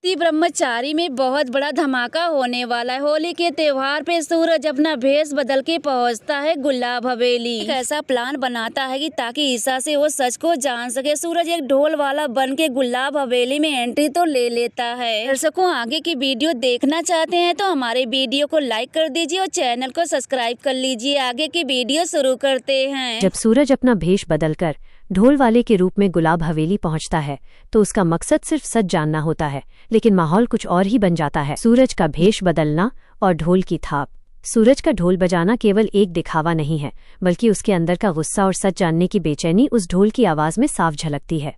ब्रह्मचारी में बहुत बड़ा धमाका होने वाला है। होली के त्योहार पे सूरज अपना भेष बदल के पहुंचता है गुलाब हवेली। एक ऐसा प्लान बनाता है कि ताकि ईशा से वो सच को जान सके। सूरज एक ढोल वाला बन के गुलाब हवेली में एंट्री तो ले लेता है। दर्शकों, आगे की वीडियो देखना चाहते हैं तो हमारे वीडियो को लाइक कर दीजिए और चैनल को सब्सक्राइब कर लीजिए। आगे की वीडियो शुरू करते हैं। जब सूरज अपना भेष बदलकर ढोल वाले के रूप में गुलाब हवेली पहुंचता है तो उसका मकसद सिर्फ सच जानना होता है, लेकिन माहौल कुछ और ही बन जाता है। सूरज का भेष बदलना और ढोल की थाप। सूरज का ढोल बजाना केवल एक दिखावा नहीं है, बल्कि उसके अंदर का गुस्सा और सच जानने की बेचैनी उस ढोल की आवाज में साफ झलकती है।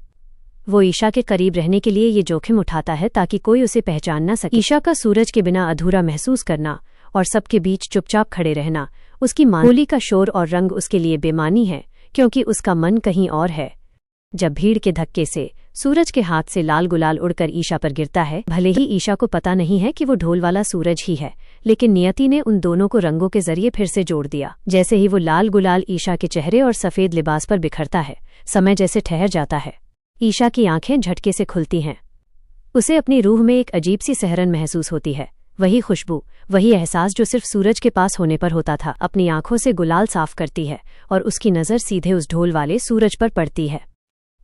वो ईशा के करीब रहने के लिए ये जोखिम उठाता है ताकि कोई उसे पहचान न सके। ईशा का सूरज के बिना अधूरा महसूस करना और सबके बीच चुपचाप खड़े रहना, उसकी होली का शोर और रंग उसके लिए बेमानी है, क्योंकि उसका मन कहीं और है। जब भीड़ के धक्के से सूरज के हाथ से लाल गुलाल उड़कर ईशा पर गिरता है, भले ही ईशा को पता नहीं है कि वो ढोल वाला सूरज ही है, लेकिन नियति ने उन दोनों को रंगों के जरिए फिर से जोड़ दिया। जैसे ही वो लाल गुलाल ईशा के चेहरे और सफेद लिबास पर बिखरता है, समय जैसे ठहर जाता है। ईशा की आंखें झटके से खुलती हैं। उसे अपनी रूह में एक अजीब सी सहरन महसूस होती है। वही खुशबू, वही एहसास जो सिर्फ सूरज के पास होने पर होता था। अपनी आंखों से गुलाल साफ करती है और उसकी नज़र सीधे उस ढोल वाले सूरज पर पड़ती है।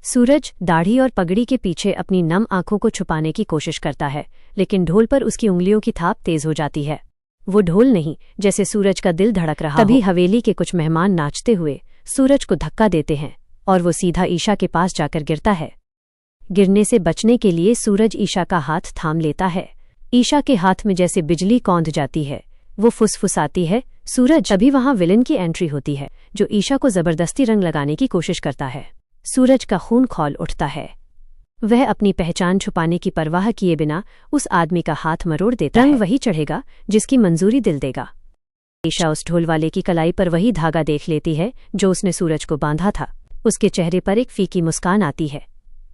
सूरज दाढ़ी और पगड़ी के पीछे अपनी नम आंखों को छुपाने की कोशिश करता है, लेकिन ढोल पर उसकी उंगलियों की थाप तेज हो जाती है। वो ढोल नहीं, जैसे सूरज का दिल धड़क रहा। तभी हवेली के कुछ मेहमान नाचते हुए सूरज को धक्का देते हैं और वो सीधा ईशा के पास जाकर गिरता है। गिरने से बचने के लिए सूरज ईशा का हाथ थाम लेता है। ईशा के हाथ में जैसे बिजली कौंध जाती है। वो फुसफुसाती है, सूरज। तभी वहां विलन की एंट्री होती है, जो ईशा को जबरदस्ती रंग लगाने की कोशिश करता है। सूरज का खून खौल उठता है। वह अपनी पहचान छुपाने की परवाह किए बिना उस आदमी का हाथ मरोड़ देता है। रंग वही चढ़ेगा जिसकी मंजूरी दिल देगा। ईशा उस ढोल वाले की कलाई पर वही धागा देख लेती है जो उसने सूरज को बांधा था। उसके चेहरे पर एक फीकी मुस्कान आती है।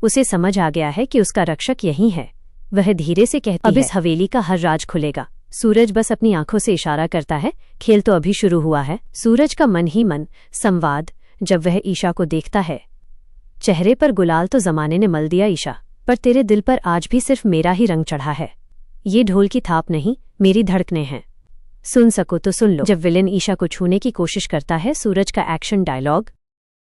उसे समझ आ गया है कि उसका रक्षक यही है। वह धीरे से कहती है, अब इस हवेली का हर राज खुलेगा। सूरज बस अपनी आंखों से इशारा करता है, खेल तो अभी शुरू हुआ है। सूरज का मन ही मन संवाद। जब वह ईशा को देखता है, चेहरे पर गुलाल तो जमाने ने मल दिया ईशा, पर तेरे दिल पर आज भी सिर्फ मेरा ही रंग चढ़ा है। ये ढोल की थाप नहीं, मेरी धड़कनें हैं। सुन सको तो सुन लो। जब विलेन ईशा को छूने की कोशिश करता है, सूरज का एक्शन डायलॉग,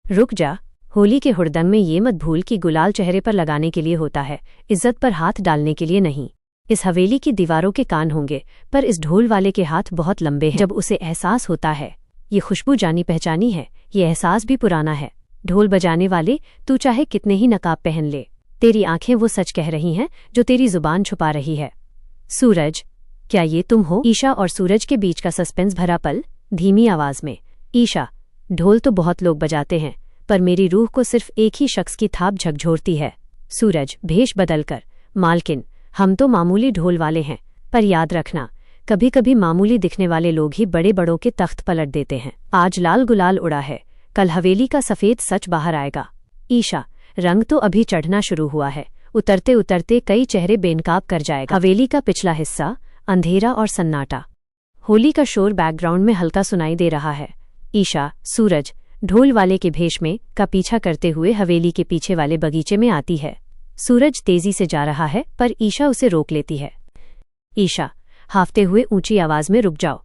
रुक जा, होली के हुड़दंग में ये मत भूल कि गुलाल चेहरे पर लगाने के लिए होता है, इज्जत पर हाथ डालने के लिए नहीं। इस हवेली की दीवारों के कान होंगे, पर इस ढोल वाले के हाथ बहुत लंबे हैं। जब उसे एहसास होता है ये खुशबू जानी पहचानी है, ये एहसास भी पुराना है। ढोल बजाने वाले, तू चाहे कितने ही नकाब पहन ले, तेरी आंखें वो सच कह रही हैं जो तेरी जुबान छुपा रही है। सूरज, क्या ये तुम हो? ईशा और सूरज के बीच का सस्पेंस भरा पल, धीमी आवाज में, ईशा, ढोल तो बहुत लोग बजाते हैं, पर मेरी रूह को सिर्फ एक ही शख्स की थाप झकझोरती है। सूरज भेष बदलकर, मालकिन, हम तो मामूली ढोल वाले हैं, पर याद रखना, कभी कभी मामूली दिखने वाले लोग ही बड़े बड़ों के तख्त पलट देते हैं। आज लाल गुलाल उड़ा है, कल हवेली का सफेद सच बाहर आएगा। ईशा, रंग तो अभी चढ़ना शुरू हुआ है, उतरते उतरते कई चेहरे बेनकाब कर जाएगा। हवेली का पिछला हिस्सा, अंधेरा और सन्नाटा। होली का शोर बैकग्राउंड में हल्का सुनाई दे रहा है। ईशा, सूरज, ढोल वाले के भेष में का पीछा करते हुए हवेली के पीछे वाले बगीचे में आती है। सूरज तेजी से जा रहा है, पर ईशा उसे रोक लेती है। ईशा, हाफते हुए ऊंची आवाज में, रुक जाओ,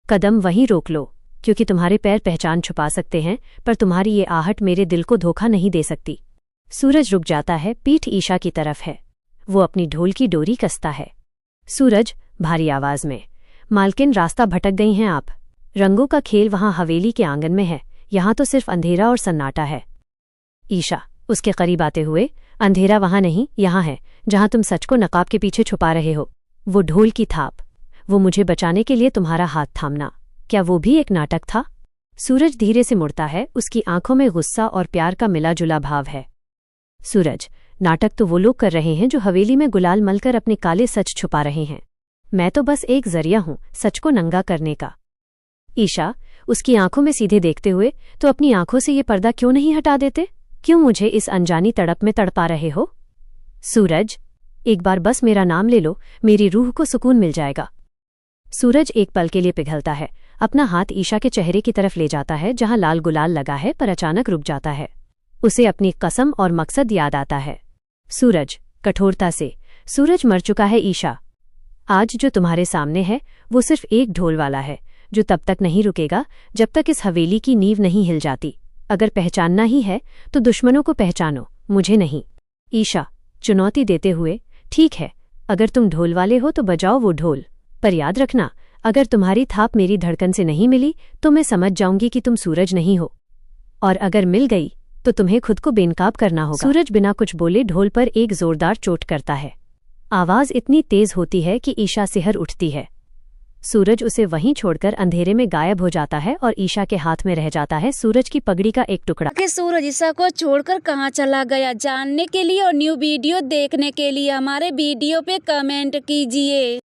कदम वहीं रोक लो, क्योंकि तुम्हारे पैर पहचान छुपा सकते हैं, पर तुम्हारी ये आहट मेरे दिल को धोखा नहीं दे सकती। सूरज रुक जाता है, पीठ ईशा की तरफ है। वो अपनी ढोल की डोरी कसता है। सूरज भारी आवाज में, मालकिन, रास्ता भटक गई हैं आप। रंगों का खेल वहां हवेली के आंगन में है, यहां तो सिर्फ अंधेरा और सन्नाटा है। ईशा उसके करीब आते हुए, अंधेरा वहां नहीं, यहां है, जहां तुम सच को नकाब के पीछे छुपा रहे हो। वो ढोल की थाप, वो मुझे बचाने के लिए तुम्हारा हाथ थामना, क्या वो भी एक नाटक था? सूरज धीरे से मुड़ता है, उसकी आंखों में गुस्सा और प्यार का मिला जुला भाव है। सूरज, नाटक तो वो लोग कर रहे हैं जो हवेली में गुलाल मलकर अपने काले सच छुपा रहे हैं। मैं तो बस एक जरिया हूं सच को नंगा करने का। ईशा उसकी आंखों में सीधे देखते हुए, तो अपनी आंखों से ये पर्दा क्यों नहीं हटा देते? क्यों मुझे इस अनजानी तड़प में तड़पा रहे हो? सूरज, एक बार बस मेरा नाम ले लो, मेरी रूह को सुकून मिल जाएगा। सूरज एक पल के लिए पिघलता है, अपना हाथ ईशा के चेहरे की तरफ ले जाता है जहां लाल गुलाल लगा है, पर अचानक रुक जाता है। उसे अपनी कसम और मकसद याद आता है। सूरज कठोरता से, सूरज मर चुका है ईशा। आज जो तुम्हारे सामने है वो सिर्फ एक ढोल वाला है जो तब तक नहीं रुकेगा जब तक इस हवेली की नींव नहीं हिल जाती। अगर पहचानना ही है तो दुश्मनों को पहचानो, मुझे नहीं। ईशा चुनौती देते हुए, ठीक है, अगर तुम ढोल वाले हो तो बजाओ वो ढोल, पर याद रखना अगर तुम्हारी थाप मेरी धड़कन से नहीं मिली तो मैं समझ जाऊंगी कि तुम सूरज नहीं हो, और अगर मिल गई तो तुम्हें खुद को बेनकाब करना होगा। सूरज बिना कुछ बोले ढोल पर एक जोरदार चोट करता है। आवाज इतनी तेज होती है कि ईशा सिहर उठती है। सूरज उसे वहीं छोड़कर अंधेरे में गायब हो जाता है और ईशा के हाथ में रह जाता है सूरज की पगड़ी का एक टुकड़ा। कि सूरज ईशा को छोड़कर कहाँ चला गया, जानने के लिए और न्यू वीडियो देखने के लिए हमारे वीडियो पे कमेंट कीजिए।